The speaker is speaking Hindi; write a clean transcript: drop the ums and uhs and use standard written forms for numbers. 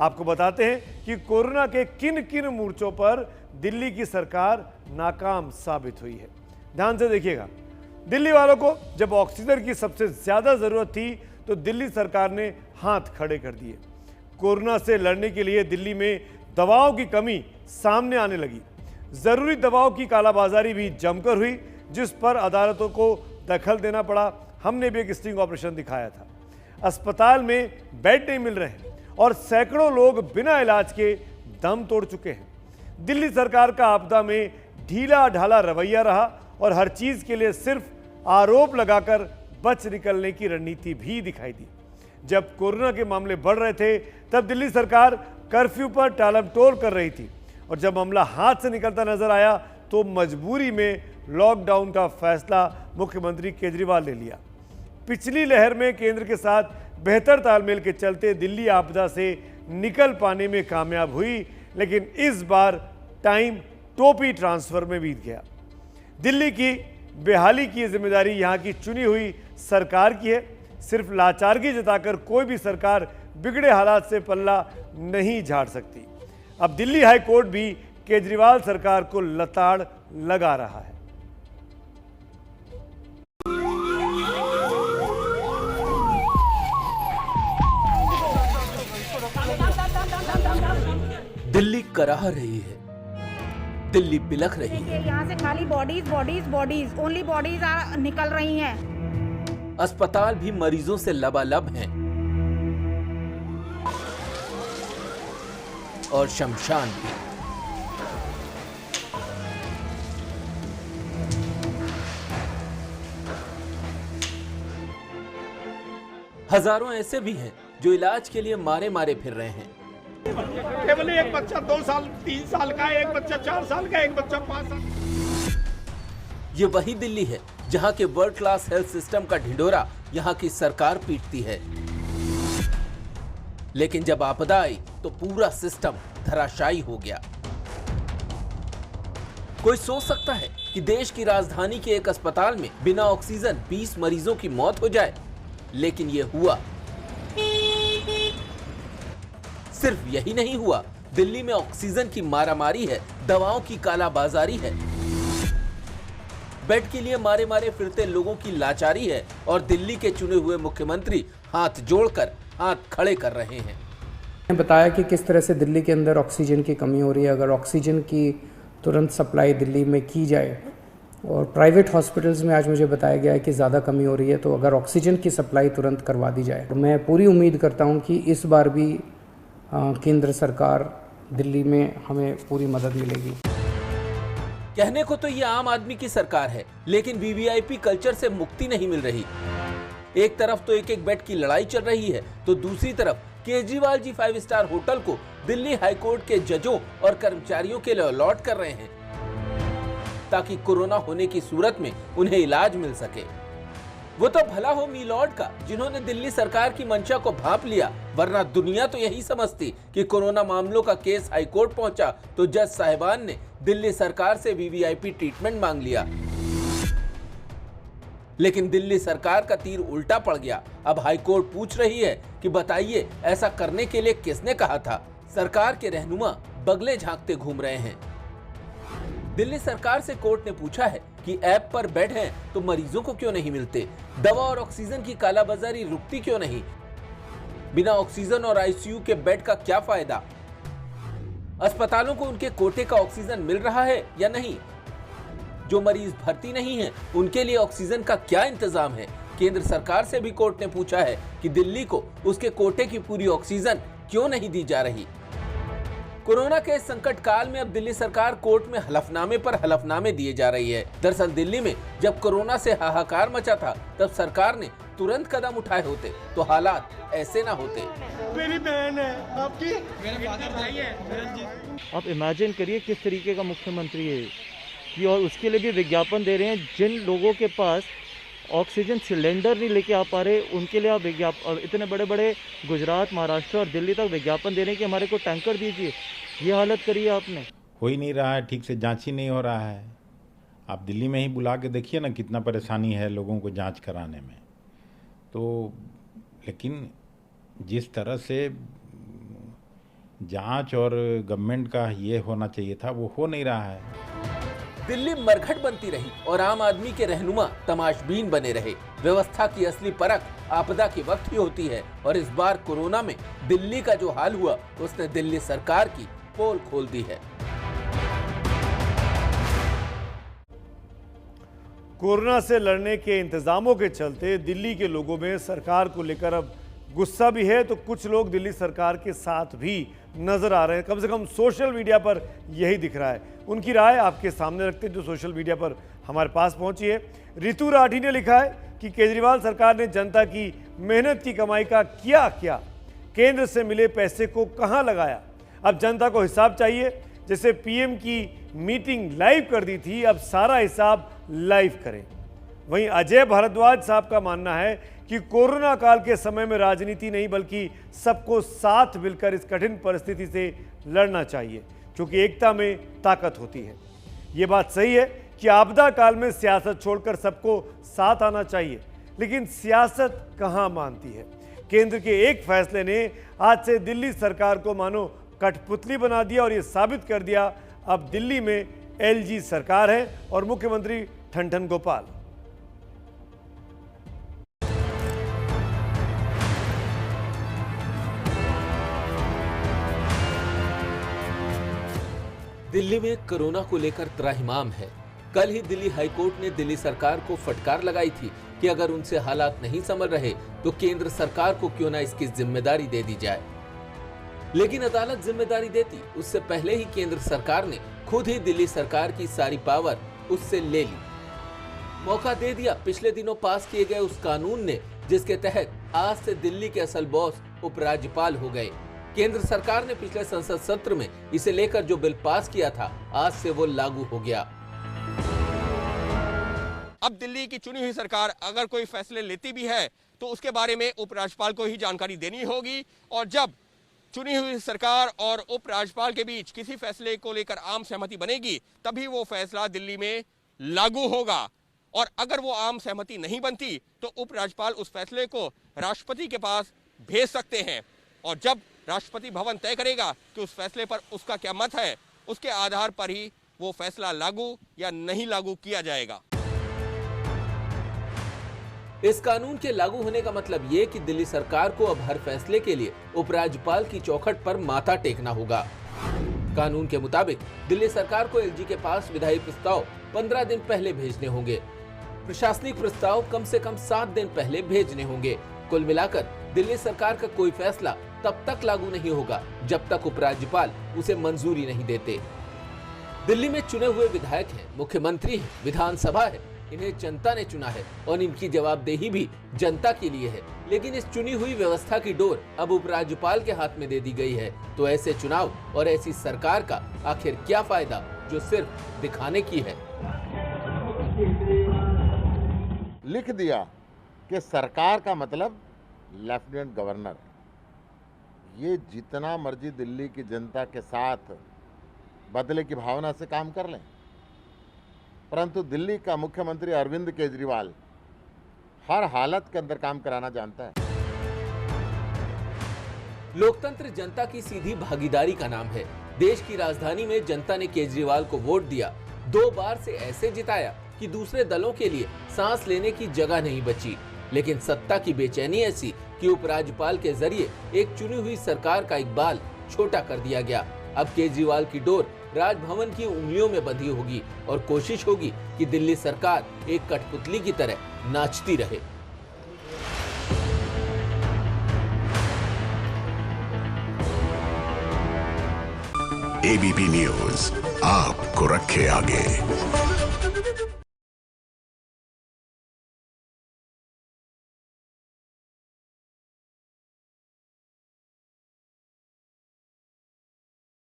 आपको बताते हैं कि कोरोना के किन किन मोर्चों पर दिल्ली की सरकार नाकाम साबित हुई है। ध्यान से देखिएगा। दिल्ली वालों को जब ऑक्सीजन की सबसे ज्यादा जरूरत थी तो दिल्ली सरकार ने हाथ खड़े कर दिए। कोरोना से लड़ने के लिए दिल्ली में दवाओं की कमी सामने आने लगी। जरूरी दवाओं की कालाबाजारी भी जमकर हुई, जिस पर अदालतों को दखल देना पड़ा। हमने भी एक स्टिंग ऑपरेशन दिखाया था। अस्पताल में बेड नहीं मिल रहे हैं और सैकड़ों लोग बिना इलाज के दम तोड़ चुके हैं। दिल्ली सरकार का आपदा में ढीला ढाला रवैया रहा और हर चीज के लिए सिर्फ आरोप लगाकर बच निकलने की रणनीति भी दिखाई दी। जब कोरोना के मामले बढ़ रहे थे तब दिल्ली सरकार कर्फ्यू पर टालमटोल कर रही थी और जब मामला हाथ से निकलता नजर आया तो मजबूरी में लॉकडाउन का फैसला मुख्यमंत्री केजरीवाल ने लिया। पिछली लहर में केंद्र के साथ बेहतर तालमेल के चलते दिल्ली आपदा से निकल पाने में कामयाब हुई, लेकिन इस बार टाइम टोपी ट्रांसफर में बीत गया। दिल्ली की बेहाली की जिम्मेदारी यहां की चुनी हुई सरकार की है। सिर्फ लाचारगी जताकर कोई भी सरकार बिगड़े हालात से पल्ला नहीं झाड़ सकती। अब दिल्ली हाई कोर्ट भी केजरीवाल सरकार को लताड़ लगा रहा है। दिल्ली कराह रही है, दिल्ली बिलख रही है। यहाँ से खाली बॉडीज ओनली बॉडीज निकल रही हैं। अस्पताल भी मरीजों से लबालब हैं और शमशान भी। हजारों ऐसे भी हैं जो इलाज के लिए मारे मारे फिर रहे हैं। केवल एक बच्चा 2 साल 3 साल का, एक बच्चा 4 साल का, एक बच्चा 5 साल। ये वही दिल्ली है जहां के वर्ल्ड क्लास हेल्थ सिस्टम का ढिंढोरा यहां की सरकार पीटती है, लेकिन जब आपदा आई तो पूरा सिस्टम धराशायी हो गया। कोई सोच सकता है कि देश की राजधानी के एक अस्पताल में बिना ऑक्सीजन 20 मरीजों की मौत हो जाए, लेकिन यह हुआ। सिर्फ यही नहीं हुआ, दिल्ली में ऑक्सीजन की मारामारी है, दवाओं की कालाबाजारी है, बेड के लिए मारे मारे फिरते लोगों की लाचारी है और दिल्ली के चुने हुए मुख्यमंत्री हाथ जोड़कर हाथ खड़े कर रहे हैं। बताया कि किस तरह से दिल्ली के अंदर ऑक्सीजन की कमी हो रही है। अगर ऑक्सीजन की तुरंत सप्लाई दिल्ली में की जाए, और प्राइवेट हॉस्पिटल्स में आज मुझे बताया गया है कि ज़्यादा कमी हो रही है, तो अगर ऑक्सीजन की सप्लाई तुरंत करवा दी जाए, तो मैं पूरी उम्मीद करता हूं कि इस बार भी केंद्र सरकार दिल्ली में हमें पूरी मदद मिलेगी। कहने को तो ये आम आदमी की सरकार है, लेकिन वीवीआईपी कल्चर से मुक्ति नहीं मिल रही। एक तरफ तो एक एक बेड की लड़ाई चल रही है, तो दूसरी तरफ केजरीवाल जी 5 स्टार होटल को दिल्ली हाईकोर्ट के जजों और कर्मचारियों के लिए अलॉट कर रहे हैं, ताकि कोरोना होने की सूरत में उन्हें इलाज मिल सके। वो तो भला हो मीलॉर्ड का, जिन्होंने दिल्ली सरकार की मंशा को भांप लिया, वरना दुनिया तो यही समझती कि कोरोना मामलों का केस हाईकोर्ट पहुंचा तो जज साहिबान ने दिल्ली सरकार से वीवीआईपी ट्रीटमेंट मांग लिया। लेकिन दिल्ली सरकार का तीर उल्टा पड़ गया। अब हाईकोर्ट पूछ रही है कि बताइए, ऐसा करने के लिए किसने कहा था? सरकार के रहनुमा बगले झांकते घूम रहे हैं। दिल्ली सरकार से कोर्ट ने पूछा है कि ऐप पर बेड हैं तो मरीजों को क्यों नहीं मिलते? दवा और ऑक्सीजन की कालाबाजारी रुकती क्यों नहीं? बिना ऑक्सीजन और आईसीयू के बेड का क्या फायदा? अस्पतालों को उनके कोटे का ऑक्सीजन मिल रहा है या नहीं? जो मरीज भर्ती नहीं है उनके लिए ऑक्सीजन का क्या इंतजाम है? केंद्र सरकार से भी कोर्ट ने पूछा है कि दिल्ली को उसके कोटे की पूरी ऑक्सीजन क्यों नहीं दी जा रही? कोरोना के इस संकट काल में अब दिल्ली सरकार कोर्ट में हलफनामे पर हलफनामे दिए जा रही है। दरअसल दिल्ली में जब कोरोना से हाहाकार मचा था, तब सरकार ने तुरंत कदम उठाए होते तो हालात ऐसे ना होते। मेरी बहन है, आपकी मेरे फादर भाई है। आप इमेजिन करिए किस तरीके का मुख्यमंत्री है कि, और उसके लिए भी विज्ञापन दे रहे हैं। जिन लोगों के पास ऑक्सीजन सिलेंडर नहीं लेके आ पा रहे, उनके लिए आप विज्ञापन, इतने बड़े बड़े गुजरात, महाराष्ट्र और दिल्ली तक विज्ञापन दे रहे हैं कि हमारे को टैंकर दीजिए। ये हालत करिए आपने। हो ही नहीं रहा है, ठीक से जांच ही नहीं हो रहा है। आप दिल्ली में ही बुला के देखिए ना, कितना परेशानी है लोगों को जांच कराने में। तो लेकिन जिस तरह से जांच और गवर्नमेंट का ये होना चाहिए था, वो हो नहीं रहा है। दिल्ली मरघट बनती रही और आम आदमी के रहनुमा तमाशबीन बने रहे। व्यवस्था की असली परख आपदा के वक्त ही होती है और इस बार कोरोना में दिल्ली का जो हाल हुआ उसने दिल्ली सरकार की पोल खोल दी है। कोरोना से लड़ने के इंतजामों के चलते दिल्ली के लोगों में सरकार को लेकर अब गुस्सा भी है, तो कुछ लोग दिल्ली सरकार के साथ भी नजर आ रहे हैं। कम से कम सोशल मीडिया पर यही दिख रहा है। उनकी राय आपके सामने रखते हैं, जो सोशल मीडिया पर हमारे पास पहुंची है। रितु राठी ने लिखा है कि केजरीवाल सरकार ने जनता की मेहनत की कमाई का किया क्या, केंद्र से मिले पैसे को कहां लगाया। अब जनता को हिसाब चाहिए। जैसे पीएम की मीटिंग लाइव कर दी थी, अब सारा हिसाब लाइव करें। वहीं अजय भारद्वाज साहब का मानना है कि कोरोना काल के समय में राजनीति नहीं बल्कि सबको साथ मिलकर इस कठिन परिस्थिति से लड़ना चाहिए, क्योंकि एकता में ताकत होती है। ये बात सही है कि आपदा काल में सियासत छोड़कर सबको साथ आना चाहिए, लेकिन सियासत कहां मानती है। केंद्र के एक फैसले ने आज से दिल्ली सरकार को मानो कठपुतली बना दिया और ये साबित कर दिया अब दिल्ली में एलजी सरकार है और मुख्यमंत्री ठनठन गोपाल। दिल्ली में कोरोना को लेकर त्राहिमाम है। कल ही दिल्ली हाईकोर्ट ने दिल्ली सरकार को फटकार लगाई थी कि अगर उनसे हालात नहीं संभल रहे तो केंद्र सरकार को क्यों ना इसकी जिम्मेदारी दे दी जाए। लेकिन अदालत जिम्मेदारी देती उससे पहले ही केंद्र सरकार ने खुद ही दिल्ली सरकार की सारी पावर उससे ले ली। मौका दे दिया पिछले दिनों पास किए गए उस कानून ने जिसके तहत आज से दिल्ली के असल बॉस उपराज्यपाल हो गए। केंद्र सरकार ने पिछले संसद सत्र में इसे लेकर जो बिल पास किया था, आज से वो लागू हो गया। अब दिल्ली की चुनी हुई सरकार अगर कोई फैसले लेती भी है तो उसके बारे में उपराज्यपाल को ही जानकारी देनी होगी, और जब चुनी हुई सरकार और उपराज्यपाल के बीच किसी फैसले को लेकर आम सहमति बनेगी तभी वो फैसला दिल्ली में लागू होगा। और अगर वो आम सहमति नहीं बनती तो उपराज्यपाल उस फैसले को राष्ट्रपति के पास भेज सकते हैं, और जब राष्ट्रपति भवन तय करेगा कि उस फैसले पर उसका क्या मत है, उसके आधार पर ही वो फैसला लागू या नहीं लागू किया जाएगा। इस कानून के लागू होने का मतलब ये कि दिल्ली सरकार को अब हर फैसले के लिए उपराज्यपाल की चौखट पर माथा टेकना होगा। कानून के मुताबिक दिल्ली सरकार को एलजी के पास विधायी प्रस्ताव 15 दिन पहले भेजने होंगे, प्रशासनिक प्रस्ताव कम से कम 7 दिन पहले भेजने होंगे। कुल मिलाकर दिल्ली सरकार का कोई फैसला तब तक लागू नहीं होगा जब तक उपराज्यपाल उसे मंजूरी नहीं देते। दिल्ली में चुने हुए विधायक हैं, मुख्यमंत्री है, विधानसभा है, इन्हें जनता ने चुना है और इनकी जवाबदेही भी जनता के लिए है। लेकिन इस चुनी हुई व्यवस्था की डोर अब उपराज्यपाल के हाथ में दे दी गई है, तो ऐसे चुनाव और ऐसी सरकार का आखिर क्या फायदा जो सिर्फ दिखाने की है। लिख दिया कि सरकार का मतलब लेफ्टिनेंट गवर्नर है। ये जितना मर्जी दिल्ली की जनता के साथ बदले की भावना से काम कर लें, परंतु दिल्ली का मुख्यमंत्री अरविंद केजरीवाल हर हालत के अंदर काम कराना जानता है। लोकतंत्र जनता की सीधी भागीदारी का नाम है। देश की राजधानी में जनता ने केजरीवाल को वोट दिया, 2 बार से ऐसे जिताया कि दूसरे दलों के लिए सांस लेने की जगह नहीं बची। लेकिन सत्ता की बेचैनी ऐसी कि उपराज्यपाल के जरिए एक चुनी हुई सरकार का इकबाल छोटा कर दिया गया। अब केजरीवाल की डोर राजभवन की उंगलियों में बंधी होगी और कोशिश होगी कि दिल्ली सरकार एक कठपुतली की तरह नाचती रहे। एबीपी न्यूज आपको रखे आगे।